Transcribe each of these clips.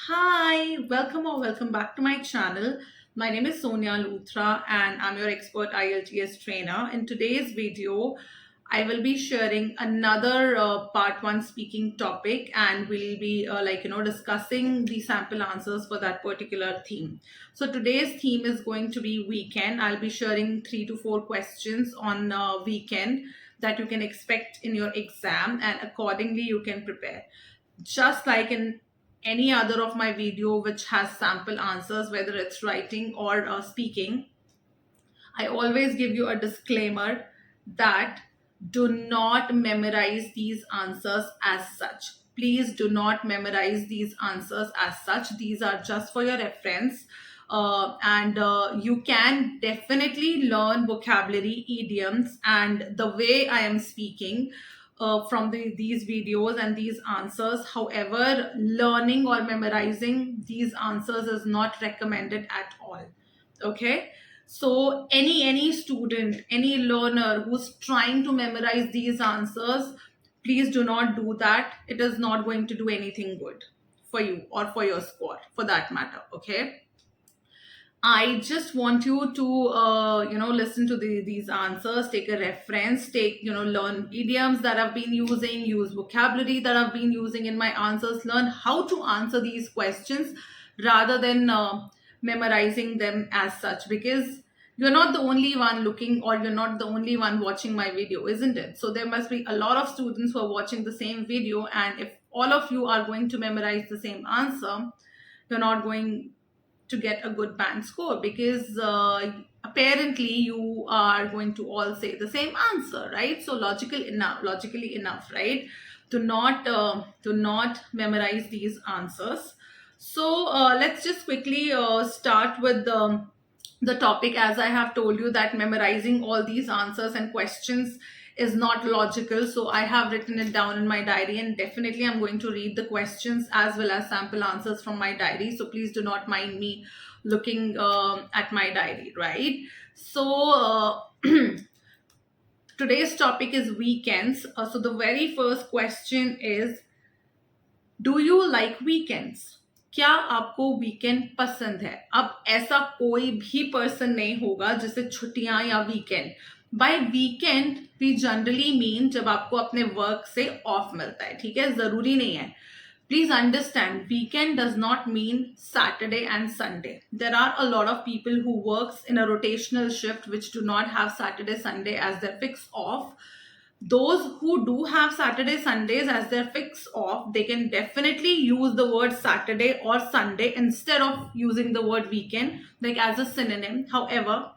Hi, welcome or welcome back to my channel. My name is Sonia Luthra and I'm your expert IELTS trainer. In today's video, I will be sharing another part one speaking topic and we'll be discussing the sample answers for that particular theme. So today's theme is going to be weekend. I'll be sharing 3 to 4 questions on weekend that you can expect in your exam and accordingly you can prepare just like in any other of my video which has sample answers, whether it's writing or speaking. I always give you a disclaimer that do not memorize these answers as such. Please do not memorize these answers as such. These are just for your reference. And you can definitely learn vocabulary, idioms, and the way I am speaking from these videos and these answers. However, learning or memorizing these answers is not recommended at all. Okay, so any student, any learner who's trying to memorize these answers, please do not do that. It is not going to do anything good for you or for your score for that matter. Okay, I just want you to listen to these answers, take a reference, learn idioms that I've been using, use vocabulary that I've been using in my answers, learn how to answer these questions rather than memorizing them as such, because you're not the only one looking or you're not the only one watching my video, isn't it? So there must be a lot of students who are watching the same video, and if all of you are going to memorize the same answer, you're not going to get a good band score, because apparently you are going to all say the same answer, right? So logically enough, right? Do not memorize these answers. So let's just quickly start with the topic. As I have told you that memorizing all these answers and questions is not logical, so I have written it down in my diary, and definitely I'm going to read the questions as well as sample answers from my diary, so please do not mind me looking at my diary, right? So today's topic is weekends. So the very first question is, do you like weekends? क्या आपको weekend पसंद है? अब ऐसा कोई भी person नहीं होगा जिसे छुट्टियां या weekend, by weekend we generally mean जब आपको अपने वर्क से ऑफ मिलता है, ठीक है? जरूरी नहीं है. Please understand, weekend does not mean Saturday and Sunday. There are a lot of people who works in a rotational shift which do not have Saturday, Sunday as their fixed off. Those who do have Saturday, Sundays as their fixed off, they can definitely use the word Saturday or Sunday instead of using the word weekend, like as a synonym. However,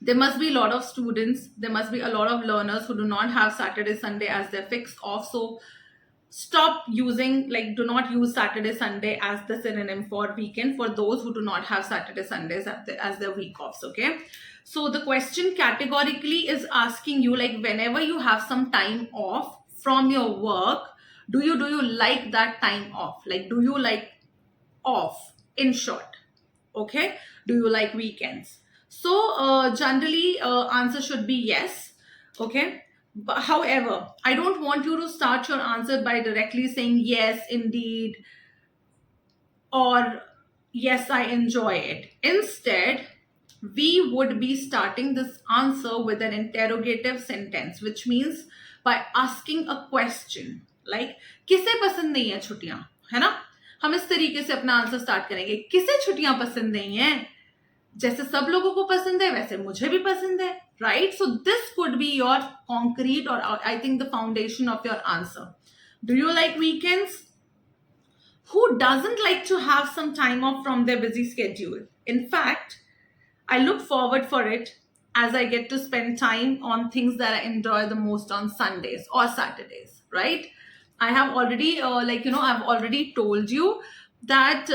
there must be a lot of students, there must be a lot of learners who do not have Saturday, Sunday as their fixed off. So stop using, like, do not use Saturday, Sunday as the synonym for weekend for those who do not have Saturday, Sundays as their week offs. Okay, so the question categorically is asking you, like, whenever you have some time off from your work, do you like that time off? Like, do you like off, in short? Okay, do you like weekends? So generally answer should be yes. Okay, but however, I don't want you to start your answer by directly saying yes indeed or yes I enjoy it. Instead, we would be starting this answer with an interrogative sentence, which means by asking a question like, किसे पसंद नहीं है छुट्टियां, है ना? हम इस तरीके से अपना आंसर स्टार्ट करेंगे, किसे छुट्टियां पसंद नहीं है? जैसे सब लोगों को पसंद है वैसे मुझे भी पसंद है, right? So this could be your concrete, or I think the foundation of your answer. Do you like weekends? Who doesn't like to have some time off from their busy schedule? In fact, I look forward for it, as I get to spend time on things that I enjoy the most on Sundays or Saturdays, right? I have already I've already told you that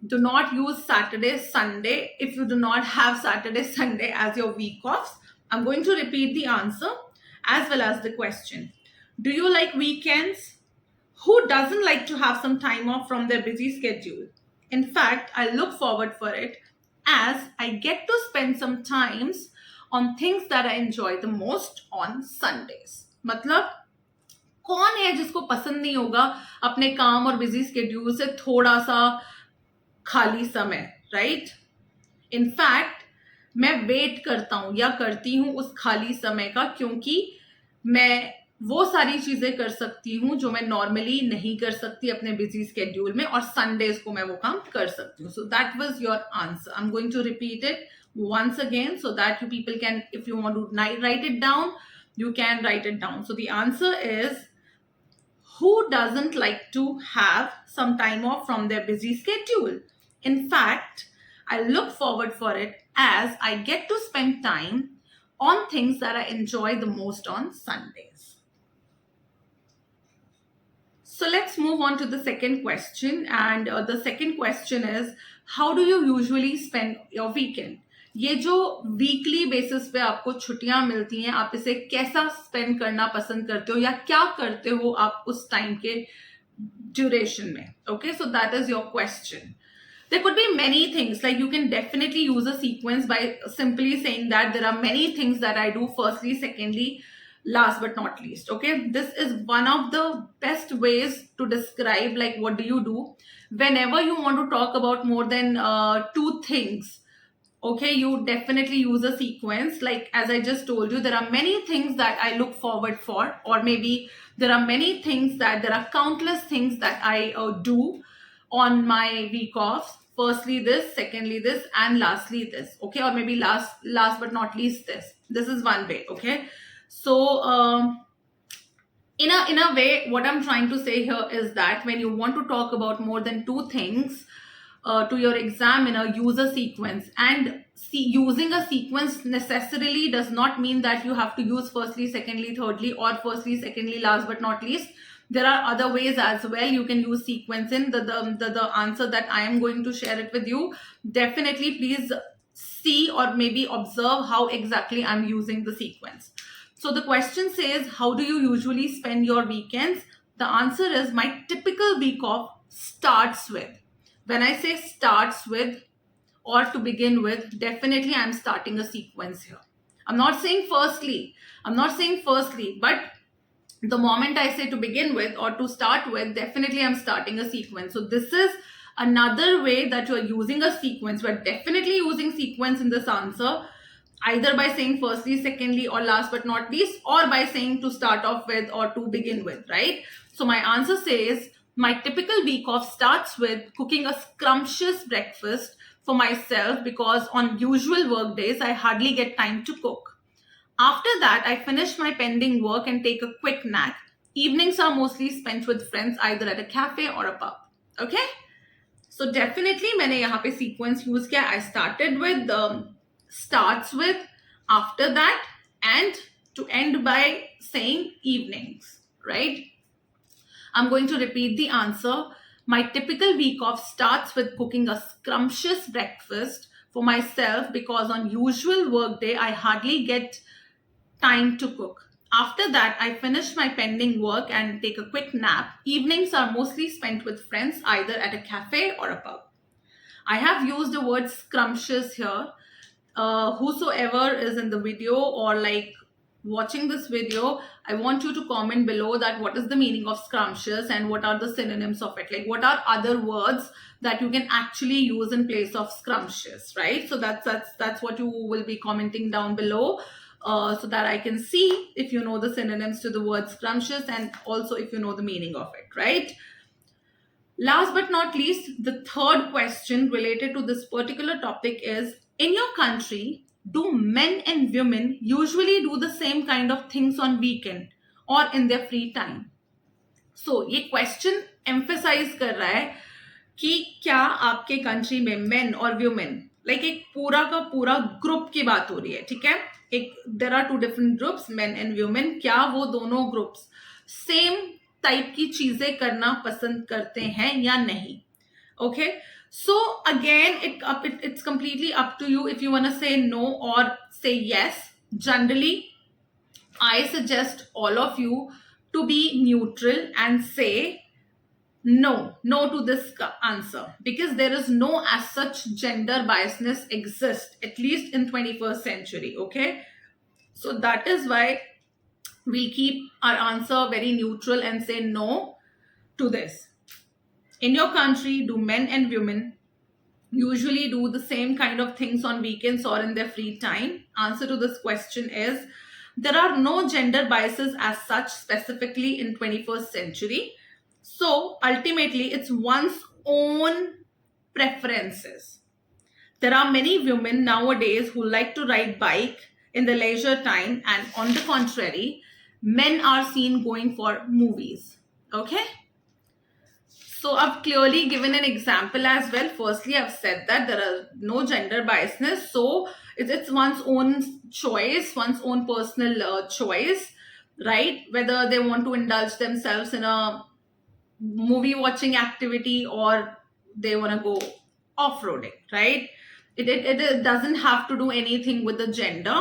do not use Saturday, Sunday if you do not have Saturday, Sunday as your week offs. I'm going to repeat the answer as well as the question. Do you like weekends? Who doesn't like to have some time off from their busy schedule? In fact, I look forward for it, as I get to spend some times on things that I enjoy the most on Sundays. मतलब कौन है जिसको पसंद नहीं होगा अपने काम और बिजी स्केड्यूल से थोड़ा सा खाली समय, राइट? इनफैक्ट मैं वेट करता हूं या करती हूं उस खाली समय का, क्योंकि मैं वो सारी चीजें कर सकती हूँ जो मैं नॉर्मली नहीं कर सकती अपने बिजी स्केड्यूल में, और संडेज को मैं वो काम कर सकती हूँ. So that was your answer. I am going to repeat it once again so that you people can, if you want to write it down, you can write it down. So the answer is, who doesn't like to have some time off from their busy schedule? In fact, I look forward for it as I get to spend time on things that I enjoy the most on Sundays. So let's move on to the second question. And the second question is, how do you usually spend your weekend? ये जो weekly basis पे आपको छुट्टियां मिलती हैं, आप इसे कैसा स्पेंड करना पसंद करते हो या क्या करते हो आप उस टाइम के ड्यूरेशन में? Okay, so that is your question. There could be many things, like you can definitely use a sequence by simply saying that there are many things that I do firstly, secondly, last but not least. Okay, this is one of the best ways to describe like what do you do whenever you want to talk about more than two things. Okay, you definitely use a sequence. Like as I just told you, there are many things that I look forward for, or maybe there are many things that there are countless things that I do on my week off. Firstly this, secondly this, and lastly this. Okay, or maybe last but not least this. This is one way. Okay, so in a way, what I'm trying to say here is that when you want to talk about more than two things to your examiner, use a sequence. And using a sequence necessarily does not mean that you have to use firstly, secondly, thirdly, or firstly, secondly, last but not least. There are other ways as well. You can use sequence in the answer that I am going to share it with you. Definitely please see or maybe observe how exactly I'm using the sequence. So the question says, how do you usually spend your weekends? The answer is, my typical week off starts with. When I say starts with or to begin with, definitely I'm starting a sequence here. I'm not saying firstly, but the moment I say to begin with or to start with, definitely I'm starting a sequence. So this is another way that you're using a sequence. We're definitely using sequence in this answer, either by saying firstly, secondly, or last but not least, or by saying to start off with or to begin with, right? So my answer says, my typical week off starts with cooking a scrumptious breakfast for myself, because on usual work days, I hardly get time to cook. After that, I finish my pending work and take a quick nap. Evenings are mostly spent with friends, either at a cafe or a pub. Okay? So definitely, मैंने यहाँ पे sequence use किया. I started with starts with, after that, and to end by saying evenings, right? I'm going to repeat the answer. My typical week off starts with cooking a scrumptious breakfast for myself, because on usual work day, I hardly get time to cook. After that, I finish my pending work and take a quick nap. Evenings are mostly spent with friends, either at a cafe or a pub. I have used the word scrumptious here. Whosoever is in the video or like watching this video, I want you to comment below that what is the meaning of scrumptious and what are the synonyms of it. Like what are other words that you can actually use in place of scrumptious, right? So that's what you will be commenting down below, so that I can see if you know the synonyms to the word scrumptious and also if you know the meaning of it, right? Last but not least, the third question related to this particular topic is, in your country, do men and women usually do the same kind of things on weekend or in their free time? So ये question emphasize कर रहा है कि क्या आपके country में men और women, like एक पूरा का पूरा group की बात हो रही है, ठीक है? एक there are two different groups, men and women, क्या वो दोनों groups same type की चीजें करना पसंद करते हैं या नहीं? Okay, so again, it's completely up to you if you want to say no or say yes. Generally, I suggest all of you to be neutral and say no to this answer, because there is no as such gender biasness exist, at least in 21st century. Okay, so that is why we'll keep our answer very neutral and say no to this. In your country, do men and women usually do the same kind of things on weekends or in their free time? Answer to this question is there are no gender biases as such specifically in 21st century. So ultimately it's one's own preferences. There are many women nowadays who like to ride bike in the leisure time, and on the contrary, men are seen going for movies. Okay? So I've clearly given an example as well. Firstly, I've said that there are no gender biasness. So it's one's own choice, one's own personal choice, right? Whether they want to indulge themselves in a movie watching activity or they want to go off-roading, right? It doesn't have to do anything with the gender.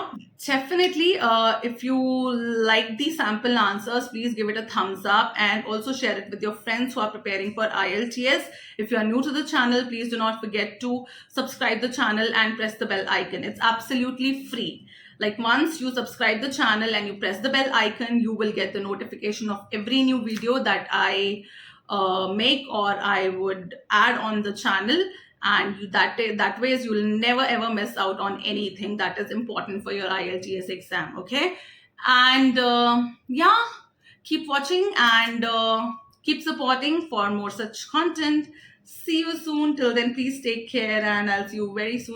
Definitely, if you like the sample answers, please give it a thumbs up and also share it with your friends who are preparing for IELTS. If you are new to the channel, please do not forget to subscribe the channel and press the bell icon. It's absolutely free. Like once you subscribe the channel and you press the bell icon, you will get the notification of every new video that I make or I would add on the channel, and that ways you'll never ever miss out on anything that is important for your IELTS exam. Okay, and yeah, keep watching and keep supporting for more such content. See you soon. Till then, please take care, and I'll see you very soon.